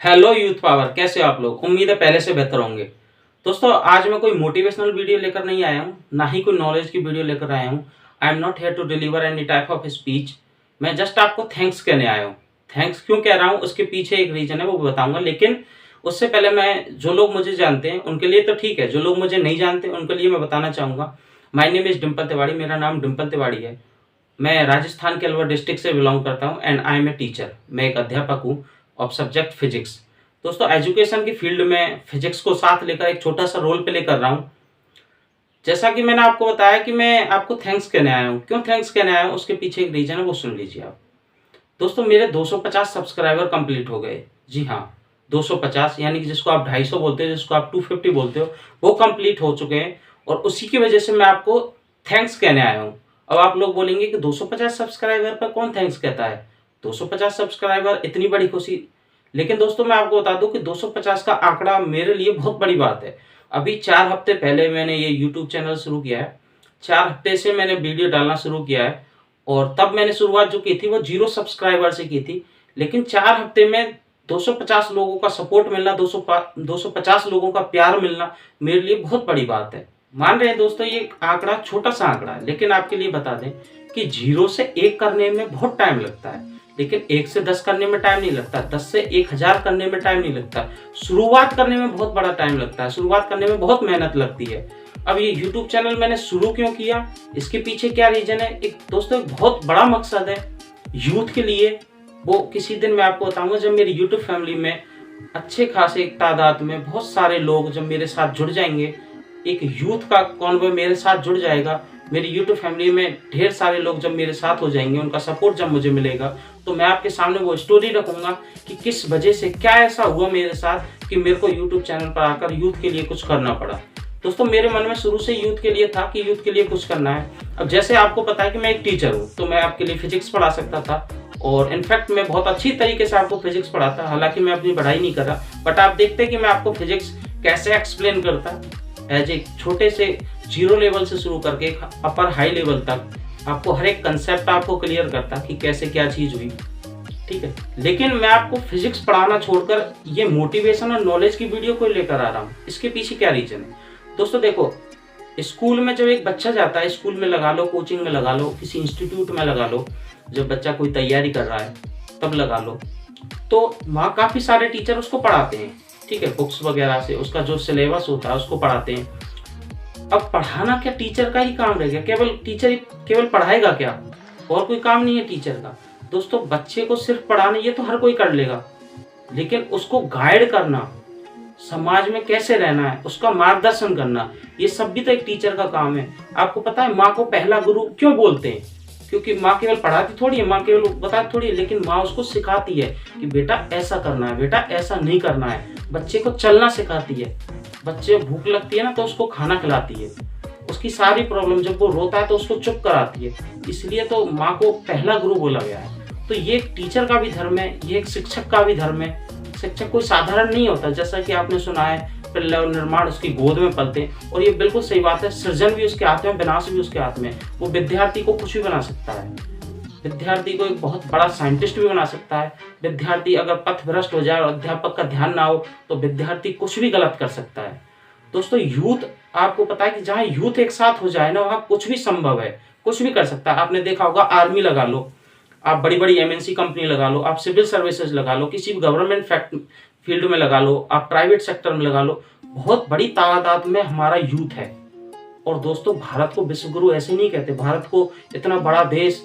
Hello youth power, कैसे हो आप लोग। उम्मीद है पहले से बेहतर होंगे। दोस्तों, आज मैं कोई मोटिवेशनल वीडियो लेकर नहीं आया हूँ, ना ही कोई नॉलेज की वीडियो लेकर आया हूँ। I am not here to deliver any type of speech. मैं जस्ट आपको थैंक्स कहने आया हूँ। थैंक्स क्यों कह रहा हूँ, उसके पीछे एक रीजन है, वो भी बताऊंगा। लेकिन उससे पहले मैं, जो लोग मुझे जानते हैं उनके लिए तो ठीक है, जो लोग मुझे नहीं जानते उनके लिए मैं बताना चाहूँगा। My name is Dimple Tiwari, मेरा नाम डिम्पल तिवारी है। मैं राजस्थान के अलवर डिस्ट्रिक्ट से बिलोंग करता हूँ and I am a teacher. मैं एक अध्यापक हूँ ऑफ सब्जेक्ट फिजिक्स। दोस्तों, एजुकेशन की फील्ड में फिजिक्स को साथ लेकर एक छोटा सा रोल प्ले कर रहा हूँ। जैसा कि मैंने आपको बताया कि मैं आपको थैंक्स कहने आया हूँ। क्यों थैंक्स कहने आया हूँ, उसके पीछे एक रीजन है, वो सुन लीजिए आप। दोस्तों, मेरे 250 सब्सक्राइबर कंप्लीट हो गए। जी हाँ, 250, यानी कि जिसको आप 250 बोलते हो, जिसको आप 250 बोलते हो, वो कंप्लीट हो चुके हैं। और उसी की वजह से मैं आपको थैंक्स कहने आया हूँ। अब आप लोग बोलेंगे कि 250 सब्सक्राइबर पर कौन थैंक्स कहता है। 250 सब्सक्राइबर इतनी बड़ी खुशी। लेकिन दोस्तों, मैं आपको बता दूं कि 250 का आंकड़ा मेरे लिए बहुत बड़ी बात है। अभी 4 हफ्ते पहले मैंने ये यूट्यूब चैनल शुरू किया है। 4 हफ्ते से मैंने वीडियो डालना शुरू किया है। और तब मैंने शुरुआत जो की थी वो 0 सब्सक्राइबर से की थी। लेकिन 4 हफ्ते में 250 लोगों का सपोर्ट मिलना, 250 लोगों का प्यार मिलना मेरे लिए बहुत बड़ी बात है। मान रहे हैं दोस्तों, ये आंकड़ा छोटा सा आंकड़ा है, लेकिन आपके लिए बता दें कि 0 से 1 करने में बहुत टाइम लगता है। लेकिन 1 से 10 करने में टाइम नहीं लगता, 10 से 1000 करने में टाइम नहीं लगता। शुरुआत करने में बहुत बड़ा टाइम लगता है, शुरुआत करने में बहुत मेहनत लगती है। अब ये YouTube चैनल मैंने शुरू क्यों किया, इसके पीछे क्या रीजन है, एक दोस्तों एक बहुत बड़ा मकसद है यूथ के लिए। वो किसी दिन मैं आपको बताऊंगा, जब मेरी YouTube फैमिली में अच्छे खासे एक तादाद में बहुत सारे लोग जब मेरे साथ जुड़ जाएंगे, एक यूथ का कॉन्वॉय मेरे साथ जुड़ जाएगा, मेरी यूट्यूब फैमिली में ढेर सारे लोग जब मेरे साथ हो जाएंगे, उनका सपोर्ट जब मुझे मिलेगा, तो मैं आपके सामने वो स्टोरी रखूंगा कि किस वजह से, क्या ऐसा हुआ मेरे साथ कि मेरे को यूट्यूब चैनल पर आकर यूथ के लिए कुछ करना पड़ा। दोस्तों, मेरे मन में शुरू से यूथ के लिए था कि यूथ के लिए कुछ करना है। अब जैसे आपको पता है कि मैं एक टीचर हूँ, तो मैं आपके लिए फिजिक्स पढ़ा सकता था। और इनफैक्ट मैं बहुत अच्छी तरीके से आपको फिजिक्स पढ़ाता, हालांकि मैं अपनी पढ़ाई नहीं कर रहा, बट आप देखते हैं कि मैं आपको फिजिक्स कैसे एक्सप्लेन करता। एज एक छोटे से 0 लेवल से शुरू करके अपर हाई लेवल तक आपको हर एक कंसेप्ट आपको क्लियर करता कि कैसे क्या चीज हुई। ठीक है, लेकिन मैं आपको फिजिक्स पढ़ाना छोड़कर ये मोटिवेशन और नॉलेज की वीडियो को लेकर आ रहा हूँ। इसके पीछे क्या रीजन है दोस्तों, देखो, स्कूल में जब एक बच्चा जाता है, स्कूल में लगा लो, कोचिंग में लगा लो, किसी इंस्टीट्यूट में लगा लो, जब बच्चा कोई तैयारी कर रहा है तब लगा लो, तो वहाँ काफी सारे टीचर उसको पढ़ाते हैं। ठीक है, बुक्स वगैरह से उसका जो सिलेबस होता है उसको पढ़ाते हैं। अब पढ़ाना क्या टीचर का ही काम रह गया, केवल पढ़ाएगा क्या, और कोई काम नहीं है टीचर का। दोस्तों, बच्चे को सिर्फ पढ़ाना ये तो हर कोई कर लेगा, लेकिन उसको गाइड करना, समाज में कैसे रहना है, उसका मार्गदर्शन करना, ये सब भी तो एक टीचर का काम है। आपको पता है माँ को पहला गुरु क्यों बोलते हैं? क्योंकि माँ केवल पढ़ाती थोड़ी है, माँ केवल बताती थोड़ी है, लेकिन माँ उसको सिखाती है कि बेटा ऐसा करना है, बेटा ऐसा नहीं करना है। बच्चे को चलना सिखाती है, बच्चे भूख लगती है ना तो उसको खाना खिलाती है, उसकी सारी प्रॉब्लम, जब वो रोता है तो उसको चुप कराती है। इसलिए तो माँ को पहला गुरु बोला गया है। तो ये एक टीचर का भी धर्म है, ये एक शिक्षक का भी धर्म है। शिक्षक कोई साधारण नहीं होता, जैसा कि आपने सुना है पिल्ला और निर्माण उसकी गोद में पलते हैं, और ये बिल्कुल सही बात है। सृजन भी उसके हाथ में, विनाश भी उसके हाथ में। वो विद्यार्थी को कुछ भी बना सकता है, विद्यार्थी को एक बहुत बड़ा साइंटिस्ट भी बना सकता है। विद्यार्थी अगर पथ भ्रष्ट हो जाए और अध्यापक का ध्यान ना हो तो विद्यार्थी कुछ भी गलत कर सकता है। दोस्तों, यूथ, आपको पता है कि जहाँ यूथ एक साथ हो जाए ना, वहाँ कुछ भी संभव है, कुछ भी कर सकता है। आपने देखा होगा, आर्मी लगा लो, आप बड़ी बड़ी MNC कंपनी लगा लो, आप सिविल सर्विसेज लगा लो, किसी भी गवर्नमेंट फील्ड में लगा लो, आप प्राइवेट सेक्टर में लगा लो, बहुत बड़ी तादाद में हमारा यूथ है। और दोस्तों, भारत को विश्व गुरु ऐसे नहीं कहते, भारत को इतना बड़ा देश,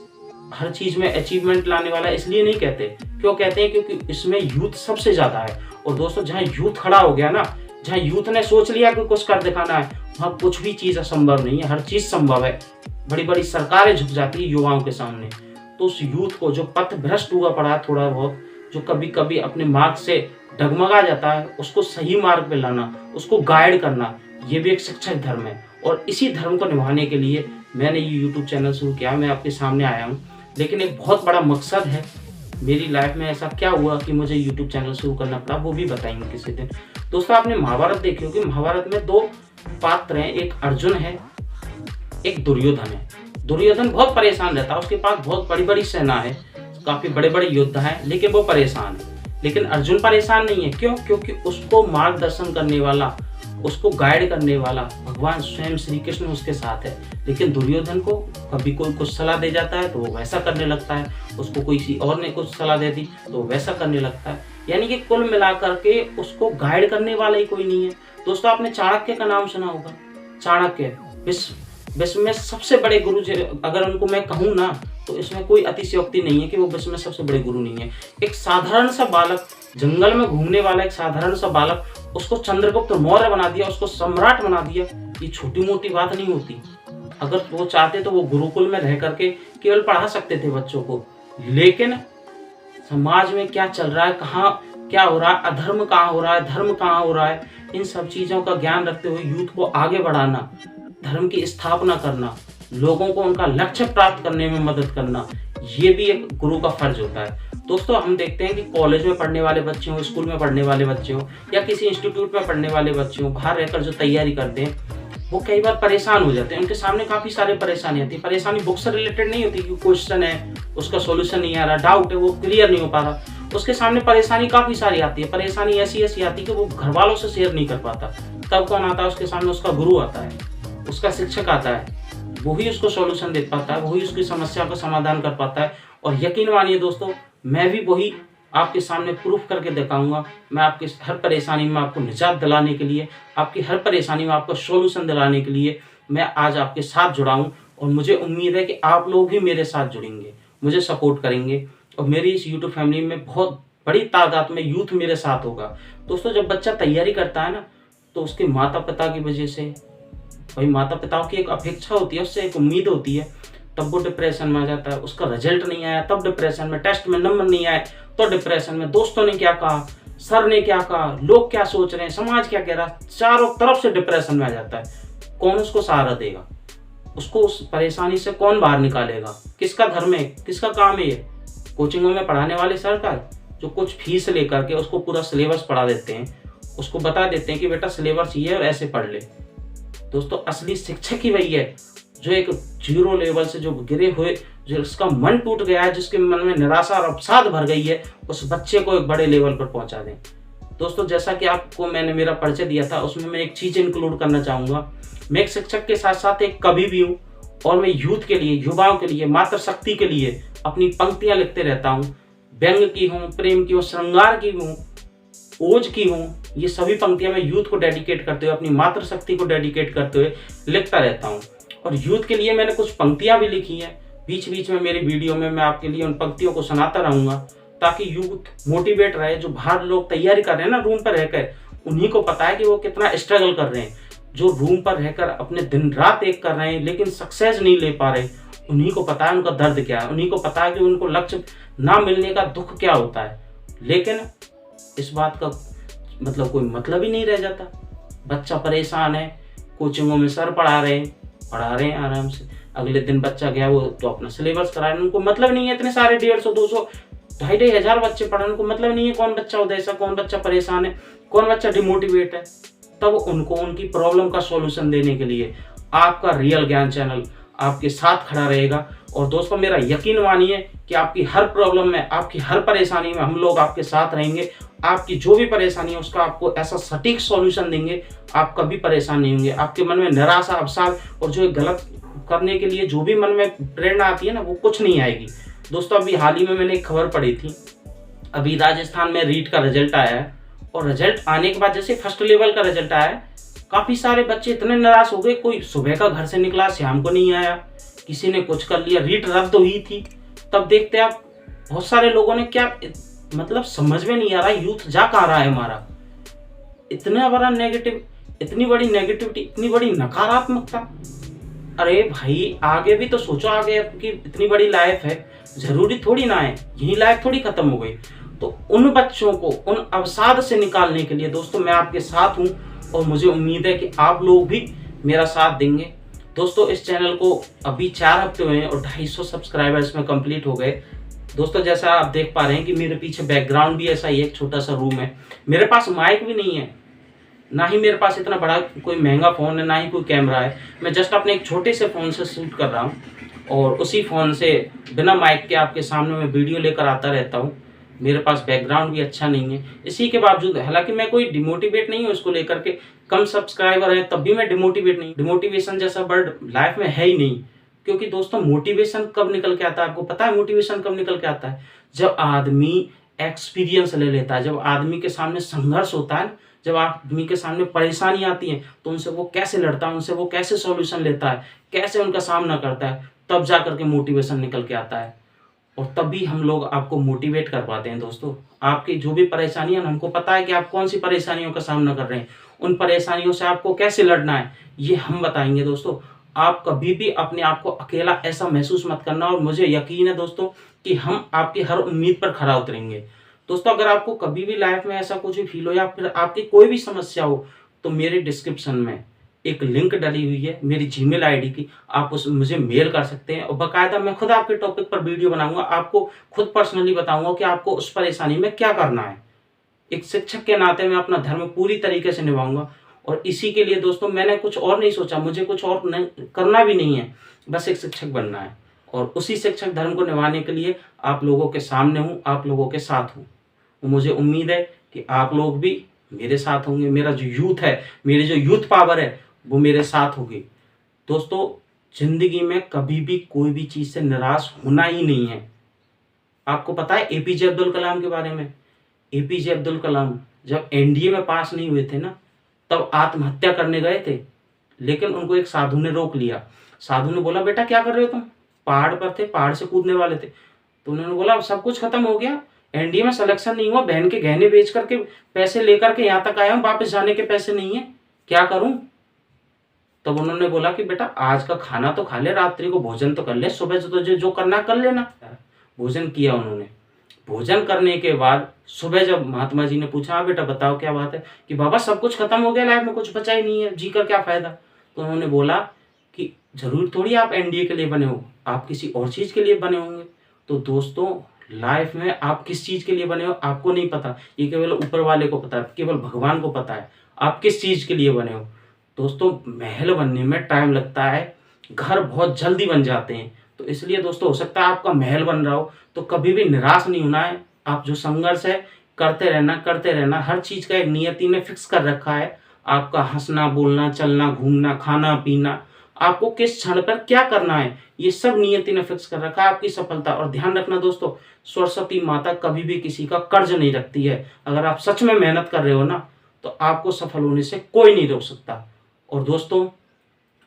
हर चीज में अचीवमेंट लाने वाला इसलिए नहीं कहते। क्यों कहते हैं? क्योंकि इसमें यूथ सबसे ज्यादा है। और दोस्तों, जहाँ यूथ खड़ा हो गया ना, जहाँ यूथ ने सोच लिया कि कुछ कर दिखाना है, वहाँ कुछ भी चीज असंभव नहीं है, हर चीज संभव है। बड़ी बड़ी सरकारें झुक जाती है युवाओं के सामने। तो उस यूथ को जो पथ भ्रष्ट हुआ पड़ा है थोड़ा बहुत, जो कभी कभी अपने मार्ग से डगमगा जाता है, उसको सही मार्ग पे लाना, उसको गाइड करना, ये भी एक शिक्षक धर्म है। और इसी धर्म को निभाने के लिए मैंने ये यूट्यूब चैनल शुरू किया, मैं आपके सामने आया हूँ। लेकिन एक बहुत बड़ा मकसद है मेरी लाइफ में, ऐसा क्या हुआ कि मुझे यूट्यूब चैनल शुरू करना पड़ा, वो भी बताएंगे किसी दिन। दोस्तों, आपने महाभारत देखी होगी, महाभारत में 2 पात्र हैं, एक अर्जुन है, एक दुर्योधन है। दुर्योधन बहुत परेशान रहता है, उसके पास बहुत बड़ी बड़ी सेना है, काफी बड़े बड़े योद्धा हैं, लेकिन वो परेशान है। लेकिन अर्जुन परेशान नहीं है। क्यों? क्योंकि उसको मार्गदर्शन करने वाला, उसको गाइड करने वाला भगवान स्वयं श्री कृष्ण उसके साथ है। लेकिन दुर्योधन को कभी कोई कुछ सलाह दे जाता है तो वो वैसा करने लगता है, उसको कोई किसी और ने कुछ सलाह दे दी तो वो वैसा करने लगता है। यानी कि कुल मिलाकर के उसको गाइड करने वाला ही कोई नहीं है। दोस्तों, आपने चाणक्य का नाम सुना होगा। चाणक्य विश्व में सबसे बड़े गुरु, अगर उनको मैं कहूँ ना तो इसमें कोई अतिशयोक्ति नहीं है कि वो विश्व में सबसे बड़े गुरु नहीं है। एक साधारण सा बालक, जंगल में घूमने वाला एक साधारण सा बालक, उसको चंद्रगुप्त मौर्य बना दिया, उसको सम्राट बना दिया। ये छोटी मोटी बात नहीं होती। अगर वो चाहते तो वो गुरुकुल में रह करके केवल पढ़ा सकते थे बच्चों को, लेकिन समाज में क्या चल रहा है, कहाँ क्या हो रहा है, अधर्म कहाँ हो रहा है, धर्म कहाँ हो रहा है, इन सब चीज़ों का ज्ञान रखते हुए यूथ को आगे बढ़ाना, धर्म की स्थापना करना, लोगों को उनका लक्ष्य प्राप्त करने में मदद करना, ये भी एक गुरु का फर्ज होता है। दोस्तों, हम देखते हैं कि कॉलेज में पढ़ने वाले बच्चे हों, स्कूल में पढ़ने वाले बच्चे हों, या किसी इंस्टीट्यूट में पढ़ने वाले बच्चे हों, बाहर रहकर जो तैयारी करते हैं, वो कई बार परेशान हो जाते हैं। उनके सामने काफ़ी सारे परेशानी आती है। परेशानी बुक से रिलेटेड नहीं होती कि क्वेश्चन है, उसका सॉल्यूशन नहीं आ रहा, डाउट है, वो क्लियर नहीं हो पा रहा। उसके सामने परेशानी काफ़ी सारी आती है। परेशानी ऐसी ऐसी आती है कि वो घर वालों से शेयर नहीं कर पाता। तब कौन आता है उसके सामने? उसका गुरु आता है, उसका शिक्षक आता है। वही उसको सॉल्यूशन दे पाता है, वही उसकी समस्या का समाधान कर पाता है। और यकीन मानिए दोस्तों, मैं भी वही आपके सामने प्रूफ करके दिखाऊंगा। मैं आपकी हर परेशानी में आपको निजात दिलाने के लिए, आपकी हर परेशानी में आपको सॉल्यूशन दिलाने के लिए मैं आज आपके साथ जुड़ा हूं। और मुझे उम्मीद है कि आप लोग भी मेरे साथ जुड़ेंगे, मुझे सपोर्ट करेंगे। और मेरी इस यूट्यूब फैमिली में बहुत बड़ी तादाद में यूथ मेरे साथ होगा। दोस्तों, जब बच्चा तैयारी करता है ना, तो उसके माता पिता की वजह से, भाई माता पिताओं की एक अपेक्षा होती है, उससे एक उम्मीद होती है, तब वो डिप्रेशन में आ जाता है। उसका रिजल्ट नहीं आया तब डिप्रेशन में, टेस्ट में नंबर नहीं आए तो डिप्रेशन में, दोस्तों ने क्या कहा, सर ने क्या कहा, लोग क्या सोच रहे हैं, समाज क्या कह रहा है, चारों तरफ से डिप्रेशन में आ जाता है। कौन उसको सहारा देगा? उसको उस परेशानी से कौन बाहर निकालेगा? किसका धर्म है, किसका काम है ये? कोचिंगों में पढ़ाने वाले सरकार जो कुछ फीस लेकर के उसको पूरा सिलेबस पढ़ा देते हैं, उसको बता देते हैं कि बेटा सिलेबस ये और ऐसे पढ़ ले। दोस्तों, असली शिक्षक ही वही है जो एक जीरो लेवल से जो गिरे हुए, जो उसका मन टूट गया है, जिसके मन में निराशा और अवसाद भर गई है, उस बच्चे को एक बड़े लेवल पर पहुंचा दें। दोस्तों, जैसा कि आपको मैंने मेरा परिचय दिया था, उसमें मैं एक चीज इंक्लूड करना चाहूंगा। मैं एक शिक्षक के साथ साथ एक कवि भी हूँ, और मैं यूथ के लिए, युवाओं के लिए, मातृशक्ति के लिए अपनी पंक्तियां लिखते रहता हूँ। व्यंग की हूँ, प्रेम की हूँ, श्रृंगार की हूँ, ओज की हूँ, ये सभी पंक्तियां मैं यूथ को डेडिकेट करते हुए, अपनी मातृशक्ति को डेडिकेट करते हुए लिखता रहता हूँ। और यूथ के लिए मैंने कुछ पंक्तियां भी लिखी हैं। बीच बीच में मेरी वीडियो में मैं आपके लिए उन पंक्तियों को सुनाता रहूंगा, ताकि यूथ मोटिवेट रहे। जो बाहर लोग तैयारी कर रहे हैं ना रूम पर रहकर, उन्हीं को पता है कि वो कितना स्ट्रगल कर रहे हैं। जो रूम पर रहकर अपने दिन रात एक कर रहे हैं लेकिन सक्सेस नहीं ले पा रहे, उन्हीं को पता है उनका दर्द क्या है, उन्हीं को पता है कि उनको लक्ष्य ना मिलने का दुख क्या होता है। लेकिन इस बात का मतलब कोई मतलब ही नहीं रह जाता। बच्चा परेशान है, कोचिंगों में सर पढ़ा रहे हैं आराम से, अगले दिन बच्चा गया वो तो अपना सिलेबस करा रहे हैं, उनको मतलब नहीं है। इतने सारे 150, 200, 2,500 हजार बच्चे पढ़ रहे हैं, उनको मतलब नहीं है कौन बच्चा उदास, कौन बच्चा परेशान है, कौन बच्चा डिमोटिवेट है। तब उनको उनकी प्रॉब्लम का सॉल्यूशन देने के लिए आपका रियल ज्ञान चैनल आपके साथ खड़ा रहेगा। और दोस्तों, मेरा यकीन मानिए कि आपकी हर प्रॉब्लम में, आपकी हर परेशानी में हम लोग आपके साथ रहेंगे। आपकी जो भी परेशानी है उसका आपको ऐसा सटीक सॉल्यूशन देंगे, आप कभी परेशान नहीं होंगे। आपके मन में निराशा, अवसाद और जो गलत करने के लिए जो भी मन में प्रेरणा आती है ना, वो कुछ नहीं आएगी। दोस्तों, अभी हाल ही में मैंने एक खबर पढ़ी थी, अभी राजस्थान में रीट का रिजल्ट आया है। और रिजल्ट आने के बाद जैसे फर्स्ट लेवल का रिजल्ट आया है, काफ़ी सारे बच्चे इतने निराश हो गए। कोई सुबह का घर से निकला, शाम को नहीं आया, किसी ने कुछ कर लिया, रीट रद्द हुई थी। तब देखते आप बहुत सारे लोगों ने क्या, मतलब समझ में नहीं आ रहा यूथ जा कहाँ रहा है हमारा। इतना बड़ा नेगेटिव, इतनी बड़ी नेगेटिविटी, इतनी बड़ी नकारात्मकता। अरे भाई, आगे भी तो सोचो, आगे आपकी इतनी बड़ी लाइफ है, जरूरी थोड़ी ना है यही लाइफ थोड़ी खत्म हो गई। तो उन बच्चों को उन अवसाद से निकालने के लिए दोस्तों मैं आपके साथ हूँ, और मुझे उम्मीद है कि आप लोग भी मेरा साथ देंगे। दोस्तों, इस चैनल को अभी 4 हफ्ते हुए हैं और 250 सब्सक्राइबर्स में कंप्लीट हो गए। दोस्तों, जैसा आप देख पा रहे हैं कि मेरे पीछे बैकग्राउंड भी ऐसा ही, एक छोटा सा रूम है। मेरे पास माइक भी नहीं है, ना ही मेरे पास इतना बड़ा कोई महंगा फ़ोन है, ना ही कोई कैमरा है। मैं जस्ट अपने एक छोटे से फ़ोन से शूट कर रहा हूँ, और उसी फ़ोन से बिना माइक के आपके सामने मैं वीडियो लेकर आता रहता हूँ। मेरे पास बैकग्राउंड भी अच्छा नहीं है। इसी के बावजूद, हालाँकि मैं कोई डिमोटिवेट नहीं हूँ इसको लेकर के, कम सब्सक्राइबर हैं तब भी मैं डिमोटिवेट नहीं, डिमोटिवेशन जैसा वर्ड लाइफ में है ही नहीं। क्योंकि दोस्तों मोटिवेशन कब निकल के आता है, आपको पता है मोटिवेशन कब निकल के आता है? जब आदमी एक्सपीरियंस ले लेता है, जब आदमी के सामने संघर्ष होता है, जब आदमी के सामने परेशानी आती है, तो उनसे वो कैसे लड़ता है, उनसे वो कैसे सॉल्यूशन लेता है, कैसे उनका सामना करता है, तब जा करके मोटिवेशन निकल के आता है। और तभी हम लोग आपको मोटिवेट कर पाते हैं दोस्तों। आपकी जो भी परेशानियाँ, हमको पता है कि आप कौन सी परेशानियों का सामना कर रहे हैं, उन परेशानियों से आपको कैसे लड़ना है, ये हम बताएंगे दोस्तों। आप कभी भी अपने आप को अकेला ऐसा महसूस मत करना, और मुझे यकीन है दोस्तों कि हम आपकी हर उम्मीद पर खरा उतरेंगे। दोस्तों अगर आपको कभी भी लाइफ में ऐसा कुछ भी फील हो, या फिर आपकी कोई भी समस्या हो, तो मेरे डिस्क्रिप्शन में एक लिंक डली हुई है मेरी जीमेल आईडी की, आप उस मुझे मेल कर सकते हैं, और बाकायदा मैं खुद आपके टॉपिक पर वीडियो बनाऊंगा, आपको खुद पर्सनली बताऊंगा कि आपको उस परेशानी में क्या करना है। एक शिक्षक के नाते मैं अपना धर्म पूरी तरीके से निभाऊंगा, और इसी के लिए दोस्तों मैंने कुछ और नहीं सोचा, मुझे कुछ और नहीं करना भी नहीं है, बस एक शिक्षक बनना है। और उसी शिक्षक धर्म को निभाने के लिए आप लोगों के सामने हूँ, आप लोगों के साथ हूँ। मुझे उम्मीद है कि आप लोग भी मेरे साथ होंगे, मेरा जो यूथ है, मेरी जो यूथ पावर है, वो मेरे साथ होगी। दोस्तों जिंदगी में कभी भी कोई भी चीज़ से निराश होना ही नहीं है। आपको पता है एपीजे अब्दुल कलाम के बारे में? एपीजे अब्दुल कलाम जब एनडीए में पास नहीं हुए थे ना, तब आत्महत्या करने गए थे, लेकिन उनको एक साधु ने रोक लिया। साधु ने बोला, बेटा क्या कर रहे हो तुम? पहाड़ पर थे, पहाड़ से कूदने वाले थे। तो उन्होंने बोला, अब सब कुछ खत्म हो गया, एनडीए में सिलेक्शन नहीं हुआ, बहन के गहने बेच करके पैसे लेकर के यहाँ तक आया हूँ, वापस जाने के पैसे नहीं है, क्या करूँ? तब उन्होंने बोला कि बेटा आज का खाना तो खा ले, रात्रि को भोजन तो कर ले, सुबह से तुझे जो करना कर लेना। भोजन किया उन्होंने। भोजन करने के बाद सुबह जब महात्मा जी ने पूछा, हाँ बेटा बताओ क्या बात है, कि बाबा सब कुछ खत्म हो गया, लाइफ में कुछ बचा ही नहीं है, जी कर क्या फायदा? तो उन्होंने बोला कि जरूर थोड़ी आप एनडीए के लिए बने हो, आप किसी और चीज के लिए बने होंगे। तो दोस्तों लाइफ में आप किस चीज के लिए बने हो आपको नहीं पता, ये केवल ऊपर वाले को पता है, केवल भगवान को पता है आप किस चीज के लिए बने हो। दोस्तों महल बनने में टाइम लगता है, घर बहुत जल्दी बन जाते हैं। तो इसलिए दोस्तों हो सकता है आपका महल बन रहा हो, तो कभी भी निराश नहीं होना है। आप जो संघर्ष है करते रहना। हर चीज़ का एक नियति ने फिक्स कर रखा है। आपका हंसना, बोलना, चलना, घूमना, खाना पीना, आपको किस क्षण पर क्या करना है, ये सब नियति ने फिक्स कर रखा है आपकी सफलता। और ध्यान रखना दोस्तों, सरस्वती माता कभी भी किसी का कर्ज नहीं रखती है। अगर आप सच में मेहनत कर रहे हो ना, तो आपको सफल होने से कोई नहीं रोक सकता। और दोस्तों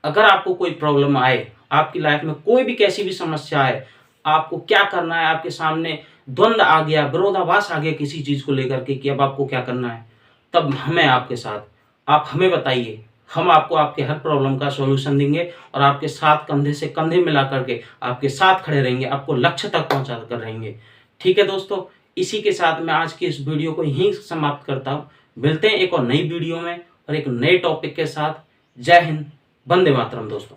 अगर आपको कोई प्रॉब्लम आए, आपकी लाइफ में कोई भी कैसी भी समस्या आए, आपको क्या करना है, आपके सामने द्वंद आ गया, विरोधाभास आ गया किसी चीज़ को लेकर के कि अब आपको क्या करना है, तब हमें आपके साथ, आप हमें बताइए, हम आपको आपके हर प्रॉब्लम का सॉल्यूशन देंगे, और आपके साथ कंधे से कंधे मिला करके आपके साथ खड़े रहेंगे, आपको लक्ष्य तक पहुंचा कर रहेंगे। ठीक है दोस्तों, इसी के साथ मैं आज की इस वीडियो को यहीं समाप्त करता हूँ। मिलते हैं एक और नई वीडियो में और एक नए टॉपिक के साथ। जय हिंद, वंदे मातरम दोस्तों।